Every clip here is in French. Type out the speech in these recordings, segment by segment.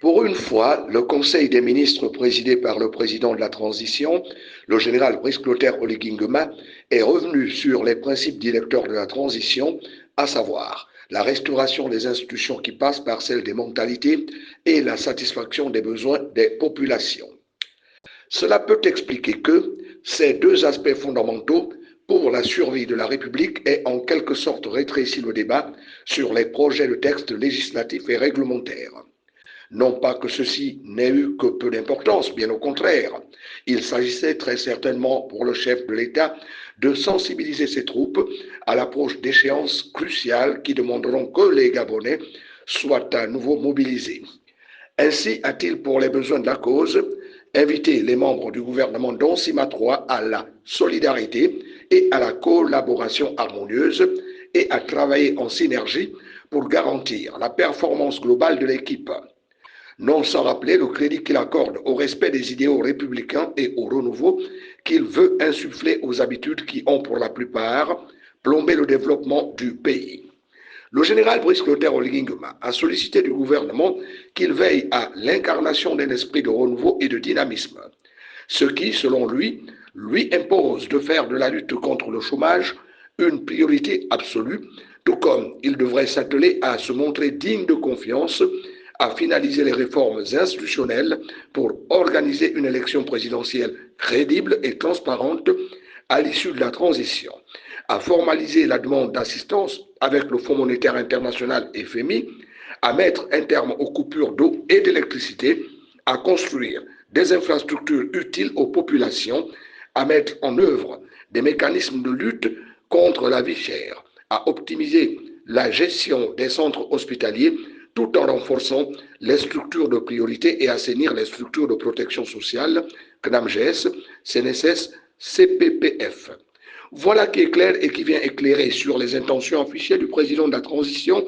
Pour une fois, le Conseil des ministres présidé par le président de la transition, le général Brice Clotaire Oligui Nguema, est revenu sur les principes directeurs de la transition, à savoir la restauration des institutions qui passe par celle des mentalités et la satisfaction des besoins des populations. Cela peut expliquer que ces deux aspects fondamentaux pour la survie de la République aient en quelque sorte rétréci le débat sur les projets de textes législatifs et réglementaires. Non pas que ceci n'ait eu que peu d'importance, bien au contraire. Il s'agissait très certainement pour le chef de l'État de sensibiliser ses troupes à l'approche d'échéances cruciales qui demanderont que les Gabonais soient à nouveau mobilisés. Ainsi a-t-il, pour les besoins de la cause, invité les membres du gouvernement dont Sima III à la solidarité et à la collaboration harmonieuse et à travailler en synergie pour garantir la performance globale de l'équipe. Non sans rappeler le crédit qu'il accorde au respect des idéaux républicains et au renouveau qu'il veut insuffler aux habitudes qui ont pour la plupart plombé le développement du pays. Le général Brice Clotaire Oligui Nguema a sollicité du gouvernement qu'il veille à l'incarnation d'un esprit de renouveau et de dynamisme, ce qui, selon lui impose de faire de la lutte contre le chômage une priorité absolue, tout comme il devrait s'atteler à se montrer digne de confiance, à finaliser les réformes institutionnelles pour organiser une élection présidentielle crédible et transparente à l'issue de la transition, à formaliser la demande d'assistance avec le Fonds monétaire international FMI, à mettre un terme aux coupures d'eau et d'électricité, à construire des infrastructures utiles aux populations, à mettre en œuvre des mécanismes de lutte contre la vie chère, à optimiser la gestion des centres hospitaliers tout en renforçant les structures de priorité et assainir les structures de protection sociale, CNAMGS, CNSS, CPPF. Voilà qui est clair et qui vient éclairer sur les intentions affichées du président de la transition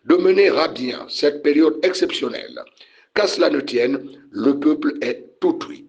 de mener à bien cette période exceptionnelle. Qu'à cela ne tienne, le peuple est tout oui.